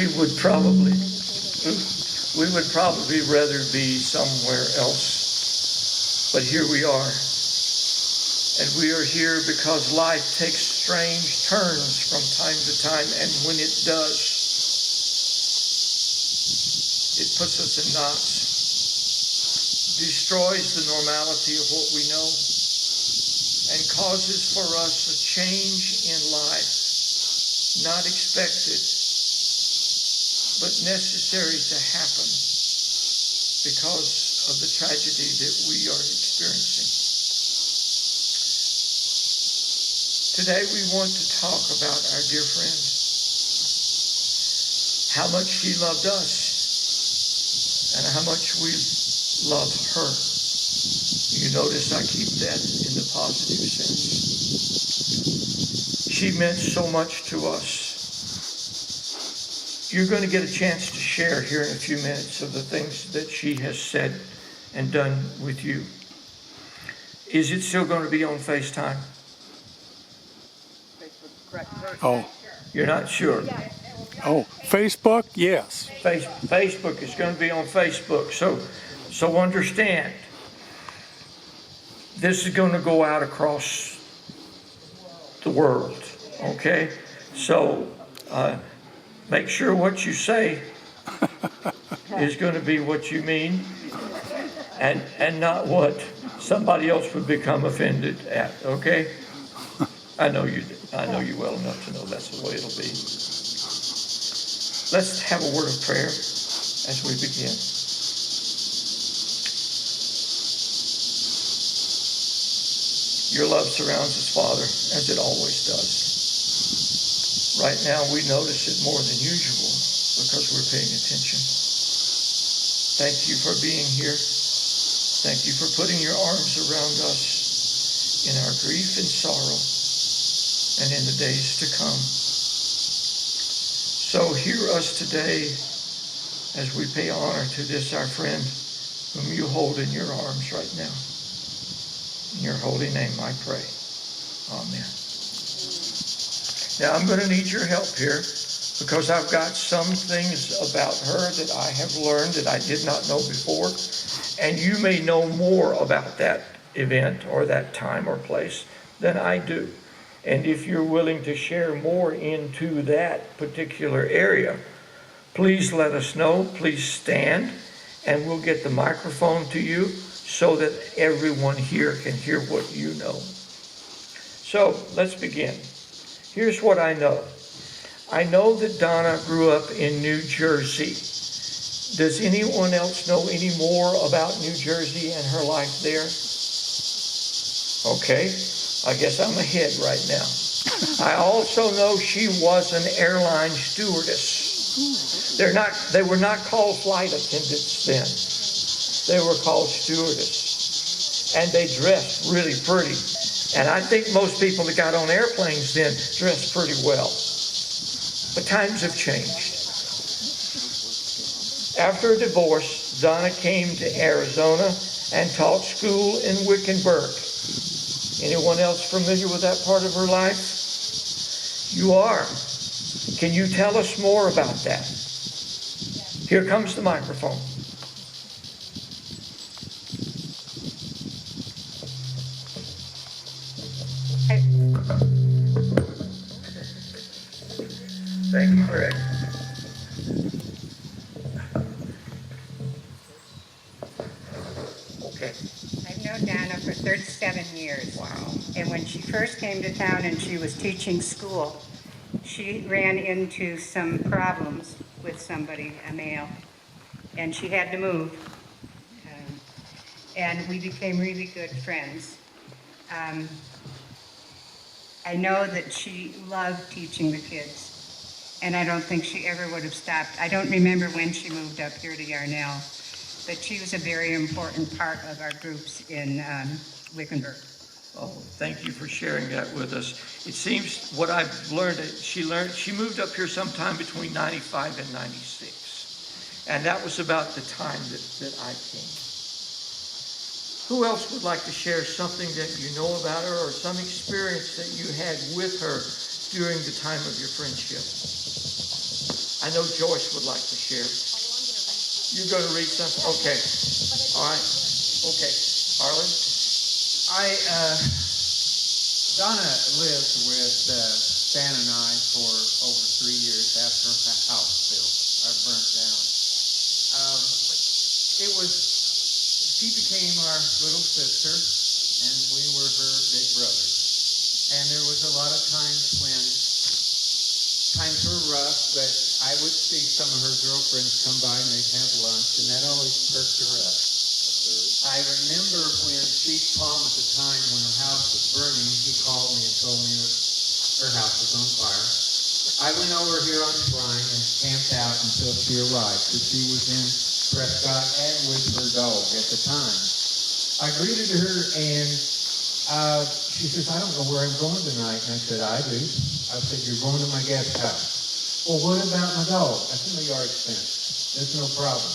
we would probably rather be somewhere else. But here we are. And we are here because life takes strange turns from time to time. And when it does, it puts us in knots, destroys the normality of what we know, and causes for us a change in life, not expected, but necessary to happen because of the tragedy that we are experiencing. Today we want to talk about our dear friend, how much she loved us and how much we love her. You notice I keep that in the positive sense. She meant so much to us. You're going to get a chance to share here in a few minutes of the things that she has said and done with you. Is it still going to be on FaceTime? Oh. You're not sure? Oh, Facebook? Yes. Facebook is going to be on Facebook. So understand, this is going to go out across the world, okay? So make sure what you say is going to be what you mean and not what somebody else would become offended at, okay? I know you well enough to know that's the way it'll be. Let's have a word of prayer as we begin. Your love surrounds us, Father, as it always does. Right now, we notice it more than usual because we're paying attention. Thank you for being here. Thank you for putting your arms around us in our grief and sorrow and in the days to come. So hear us today as we pay honor to this, our friend, whom you hold in your arms right now. In your holy name I pray. Amen. Now I'm going to need your help here because I've got some things about her that I have learned that I did not know before. And you may know more about that event or that time or place than I do. And if you're willing to share more into that particular area, please let us know. Please stand and we'll get the microphone to you so that everyone here can hear what you know. So let's begin. Here's what I know. I know that Donna grew up in New Jersey. Does anyone else know any more about New Jersey and her life there? Okay. I guess I'm ahead right now. I also know she was an airline stewardess. They were not called flight attendants then. They were called stewardess. And they dressed really pretty. And I think most people that got on airplanes then dressed pretty well. But times have changed. After a divorce, Donna came to Arizona and taught school in Wickenburg. Anyone else familiar with that part of her life? You are. Can you tell us more about that? Here comes the microphone. Thank you, Greg. Okay. I've known Donna for 37 years. Wow. And when she first came to town and she was teaching school, she ran into some problems with somebody, a male, and she had to move. And we became really good friends. I know that she loved teaching the kids, and I don't think she ever would have stopped. I don't remember when she moved up here to Yarnell, but she was a very important part of our groups in Wickenburg. Oh, thank you for sharing that with us. It seems what I've learned, she moved up here sometime between 95 and 96. And that was about the time that I came. Who else would like to share something that you know about her or some experience that you had with her during the time of your friendship? I know Joyce would like to share. You're going to read something? Okay. All right. Okay. Arlen? Donna lived with Stan and I for over 3 years after her house burnt down. She became our little sister, and we were her big brother. And there was a lot of times when times were rough, but I would see some of her girlfriends come by and they'd have lunch, and that always perked her up. I remember when Chief Palm, at the time when her house was burning, he called me and told me that her house was on fire. I went over here on Shrine and camped out until she arrived, because she was in Prescott and with her dog at the time. I greeted her and she says, I don't know where I'm going tonight. And I said, I do. I said, you're going to my guest house. Well, what about my dog? That's in the yard fence. There's no problem.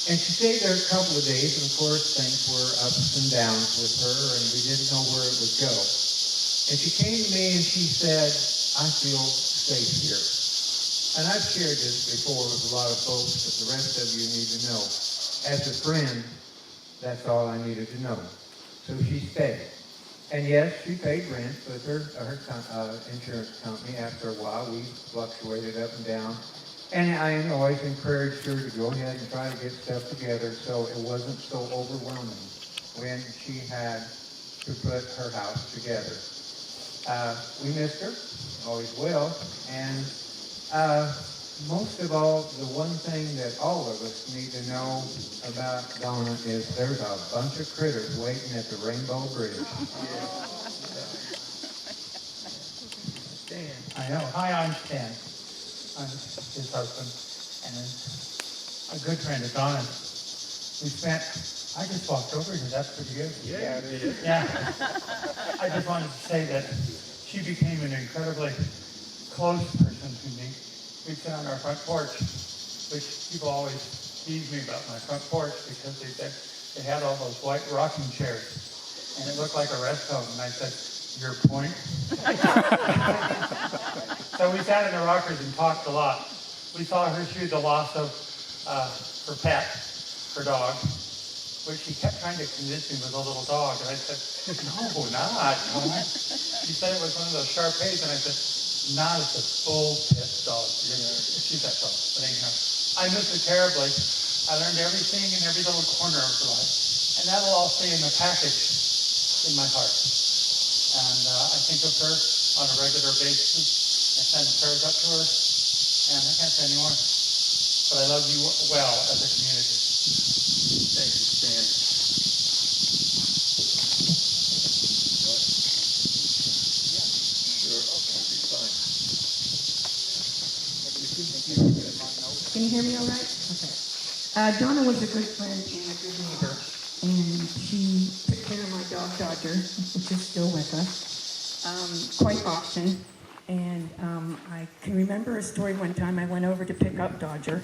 And she stayed there a couple of days, and of course things were ups and downs with her, and we didn't know where it would go. And she came to me and she said, I feel safe here. And I've shared this before with a lot of folks, but the rest of you need to know. As a friend, that's all I needed to know. So she stayed. And yes, she paid rent with her insurance company. After a while, we fluctuated up and down. And I always encouraged her to go ahead and try to get stuff together so it wasn't so overwhelming when she had to put her house together. We missed her, always will, and most of all, the one thing that all of us need to know about Donna is there's a bunch of critters waiting at the Rainbow Bridge. Dan. I know. Hi, I'm Stan. I'm his husband and a good friend of Donna's. I just walked over here. That's pretty good. Yeah, it is. Yeah. I just wanted to say that she became an incredibly close person to me. We'd sit on our front porch, which people always tease me about my front porch because they said they had all those white rocking chairs and it looked like a rest home. And I said, your point? So we sat in the rockers and talked a lot. We saw her through the loss of her pet, her dog, which she kept trying to convince me was a little dog. And I said, no, not. She said it was one of those Shar-Peis, and I said, not, it's a full pit dog. She's that dog. But anyhow, I miss her terribly. I learned everything in every little corner of her life. And that'll all stay in the package in my heart. And I think of her on a regular basis. I send prayers up to her, and I can't say any more. But I love you well as a community. Thank you, Stan. Sure, okay, be fine. Can you hear me all right? Okay. Donna was a good friend and a good neighbor, and she took care of my dog Dodger, which is still with us, quite often. And I can remember a story one time I went over to pick up Dodger,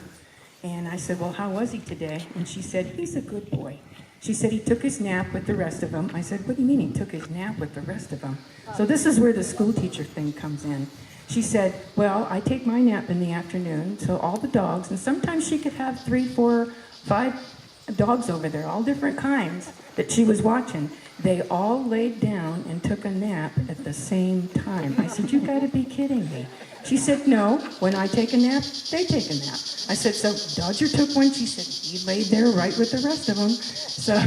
and I said, well, how was he today? And she said, he's a good boy. She said he took his nap with the rest of them. I said, what do you mean he took his nap with the rest of them? So this is where the school teacher thing comes in. She said, well, I take my nap in the afternoon, so all the dogs, and sometimes she could have 3, 4, 5 dogs over there, all different kinds that she was watching. They all laid down and took a nap at the same time. I said, you gotta be kidding me. She said, no, when I take a nap, they take a nap. I said, so Dodger took one? She said, he laid there right with the rest of them. So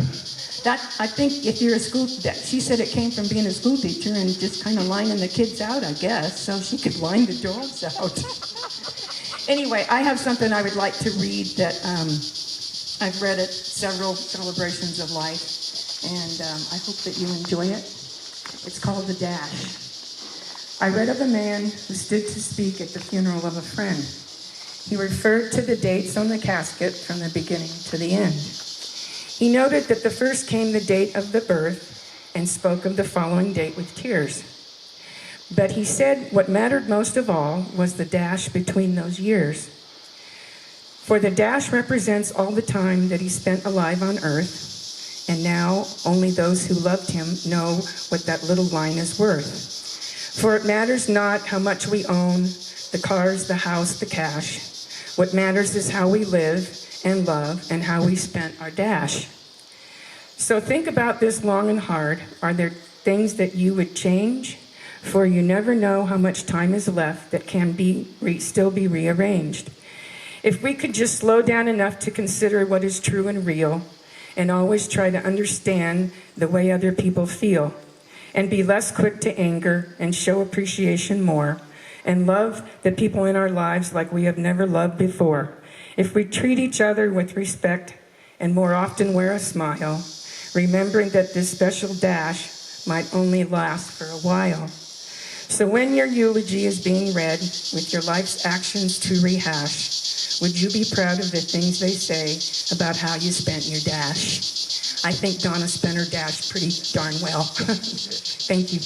that, I think if you're a school, she said it came from being a school teacher and just kind of lining the kids out, I guess, so she could line the dogs out. Anyway, I have something I would like to read that I've read at several celebrations of life. And I hope that you enjoy it. It's called The Dash. I read of a man who stood to speak at the funeral of a friend. He referred to the dates on the casket from the beginning to the end. He noted that the first came the date of the birth and spoke of the following date with tears. But he said what mattered most of all was the dash between those years. For the dash represents all the time that he spent alive on earth, and now only those who loved him know what that little line is worth. For it matters not how much we own, the cars, the house, the cash. What matters is how we live and love and how we spent our dash. So think about this long and hard. Are there things that you would change? For you never know how much time is left that can still be rearranged. If we could just slow down enough to consider what is true and real, and always try to understand the way other people feel, and be less quick to anger and show appreciation more, and love the people in our lives like we have never loved before. If we treat each other with respect and more often wear a smile, remembering that this special dash might only last for a while. So when your eulogy is being read with your life's actions to rehash, would you be proud of the things they say about how you spent your dash? I think Donna spent her dash pretty darn well. Thank you.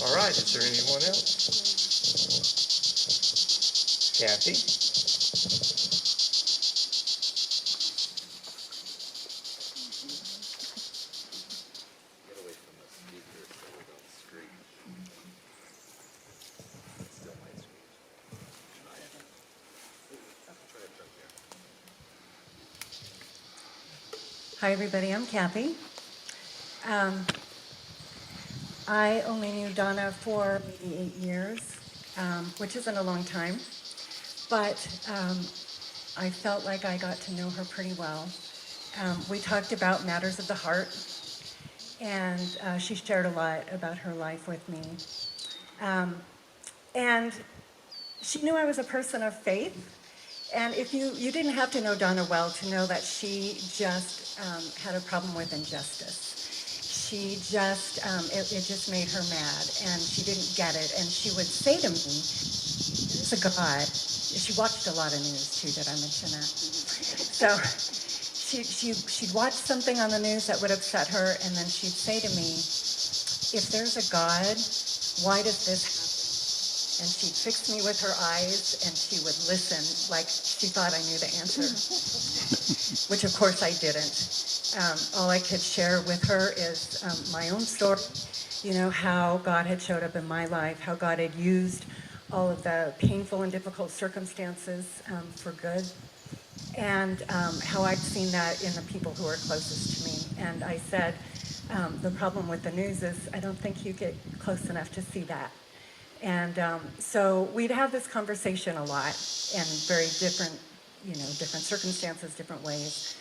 All right, is there anyone else? Kathy? Hi, everybody. I'm Kathy. I only knew Donna for maybe 8 years, which isn't a long time, but I felt like I got to know her pretty well. We talked about matters of the heart, and she shared a lot about her life with me. And she knew I was a person of faith. And if you didn't have to know Donna well to know that she just had a problem with injustice. She just, it just made her mad, and she didn't get it. And she would say to me, there's a God. She watched a lot of news too, did I mention that? So she'd watch something on the news that would upset her, and then she'd say to me, if there's a God, why does this happen? And she'd fix me with her eyes, and she would listen like she thought I knew the answer, which of course I didn't. All I could share with her is my own story, how God had showed up in my life, how God had used all of the painful and difficult circumstances for good, and how I'd seen that in the people who are closest to me. And I said, the problem with the news is I don't think you get close enough to see that. And so we'd have this conversation a lot in very different, different circumstances, different ways.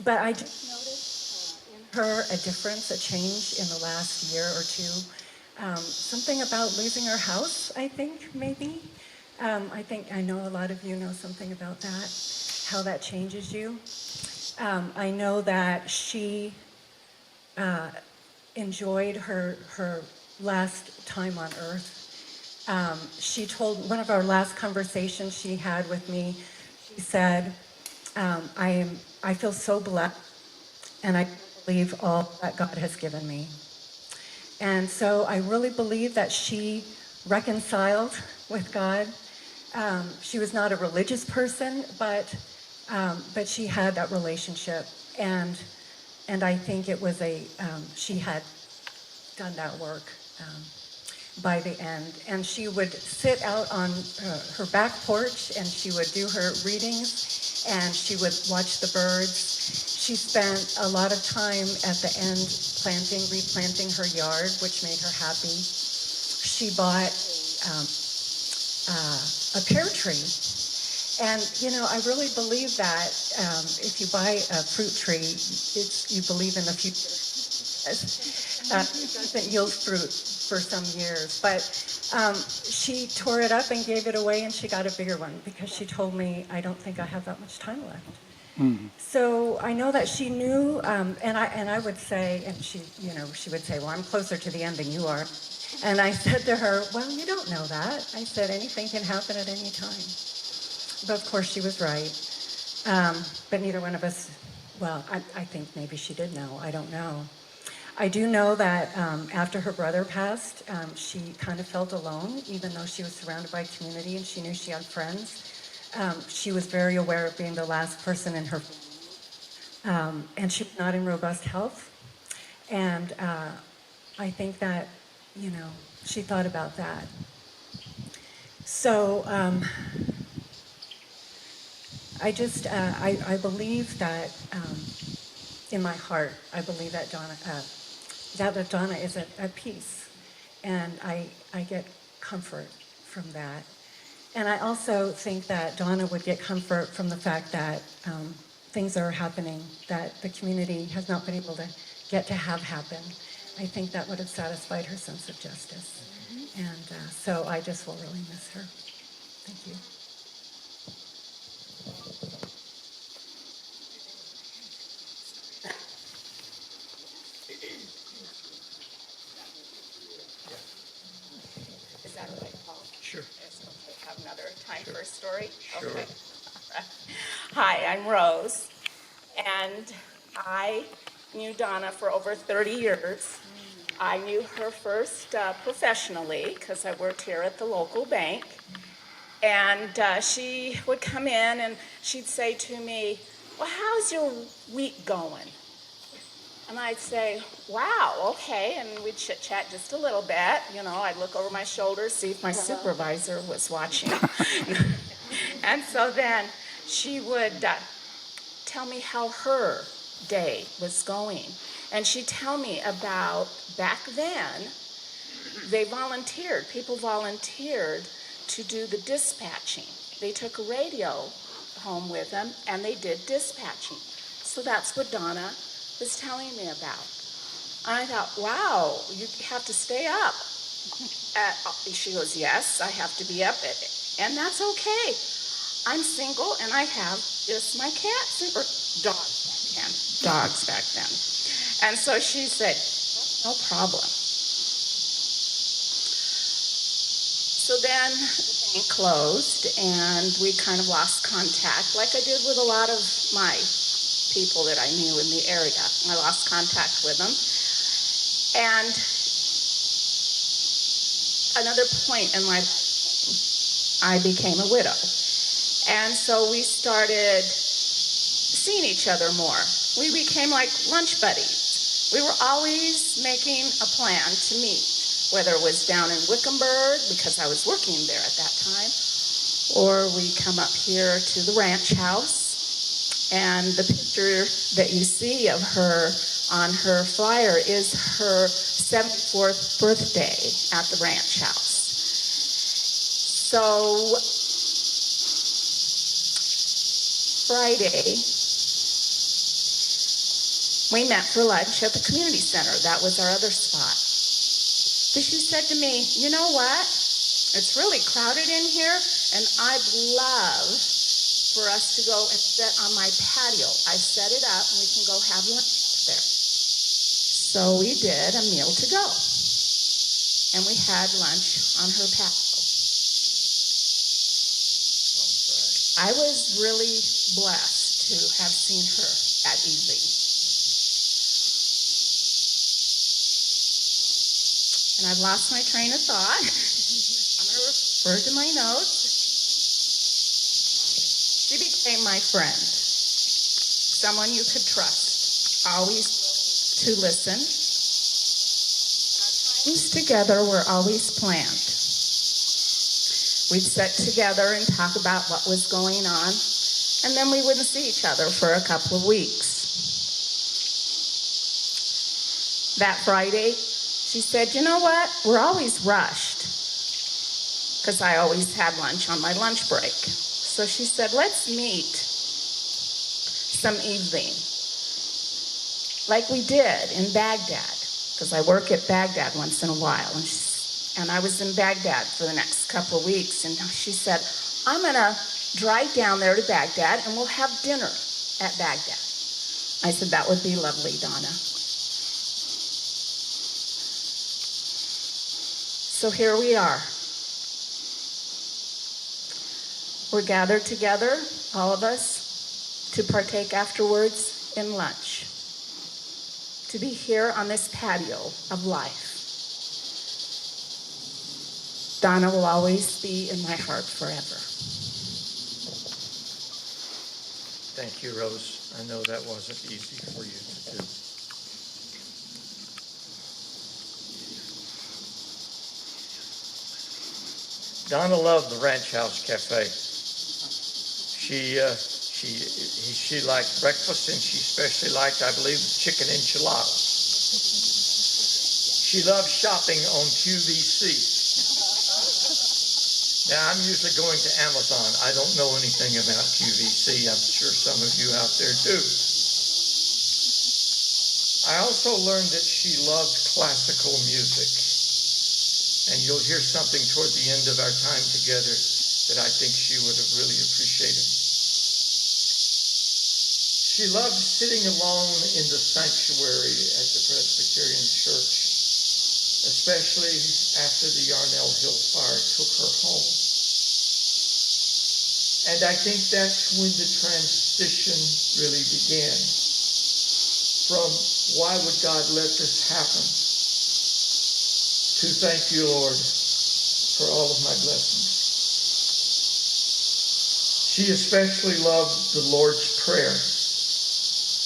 But I just noticed in her a difference, a change in the last year or two. Something about losing her house, I think, maybe. I know a lot of you know something about that, how that changes you. I know that she enjoyed her last time on earth. She told one of our last conversations she had with me, she said, I feel so blessed, and I believe all that God has given me. And so I really believe that she reconciled with God. She was not a religious person, but she had that relationship, and I think it was she had done that work by the end. And she would sit out on her back porch, and she would do her readings, and she would watch the birds. She spent a lot of time at the end replanting her yard, which made her happy. She bought a pear tree. And, I really believe that if you buy a fruit tree, you believe in the future. It doesn't yield fruit for some years, but she tore it up and gave it away, and she got a bigger one because she told me, I don't think I have that much time left. So I know that she knew, and I would say, and she would say, well, I'm closer to the end than you are. And I said to her, well, you don't know that. I said, anything can happen at any time. But of course she was right. But neither one of us, well, I think maybe she did know, I don't know. I do know that after her brother passed, she kind of felt alone, even though she was surrounded by community and she knew she had friends. She was very aware of being the last person in her family. And she was not in robust health. And I think that, she thought about that. So I believe that in my heart, I believe that Donna is at peace, and I get comfort from that. And I also think that Donna would get comfort from the fact that things are happening that the community has not been able to get to have happen. I think that would have satisfied her sense of justice. And so I just will really miss her. Thank you. Is that okay, Paul? Sure. It's okay to have another time for a story? Sure. Okay. Hi, I'm Rose, and I knew Donna for over 30 years. I knew her first professionally because I worked here at the local bank. And she would come in and she'd say to me, well, how's your week going? And I'd say, wow, okay. And we'd chit chat just a little bit. You know, I'd look over my shoulder, see if my supervisor was watching. And so then she would tell me how her day was going. And she'd tell me about back then, people volunteered to do the dispatching. They took a radio home with them and they did dispatching. So that's what Donna was telling me about. I thought, wow, you have to stay up. She goes, yes, I have to be up, and that's okay. I'm single and I have just my cats, or dogs back then. And so she said, no problem. So then the bank closed and we kind of lost contact, like I did with a lot of my people that I knew in the area. I lost contact with them. And another point in my life, I became a widow. And so we started seeing each other more. We became like lunch buddies. We were always making a plan to meet, whether it was down in Wickenburg, because I was working there at that time, or we come up here to the ranch house. And the picture that you see of her on her flyer is her 74th birthday at the ranch house. So Friday, we met for lunch at the community center. That was our other spot. So she said to me, you know what? It's really crowded in here, and I'd love for us to go and sit on my patio. I set it up, and we can go have lunch there. So we did a meal to go, and we had lunch on her patio. I was really blessed to have seen her that evening. And I've lost my train of thought. I'm going to refer to my notes. She became my friend, someone you could trust, always to listen. And our times together were always planned. We'd sit together and talk about what was going on, and then we wouldn't see each other for a couple of weeks. That Friday, she said, you know what? We're always rushed, because I always had lunch on my lunch break. So she said, let's meet some evening, like we did in Baghdad, because I work at Baghdad once in a while, and I was in Baghdad for the next couple of weeks, and she said, I'm going to drive down there to Baghdad, and we'll have dinner at Baghdad. I said, that would be lovely, Donna. So here we are. We're gathered together, all of us, to partake afterwards in lunch, to be here on this patio of life. Donna will always be in my heart forever. Thank you, Rose. I know that wasn't easy for you to do. Donna loved the Ranch House Cafe. She She liked breakfast, and she especially liked, I believe, chicken enchiladas. She loves shopping on QVC. Now, I'm usually going to Amazon. I don't know anything about QVC. I'm sure some of you out there do. I also learned that she loved classical music. And you'll hear something toward the end of our time together that I think she would have really appreciated. She loved sitting alone in the sanctuary at the Presbyterian Church, especially after the Yarnell Hill fire took her home. And I think that's when the transition really began from why would God let this happen to thank you, Lord, for all of my blessings. She especially loved the Lord's Prayer.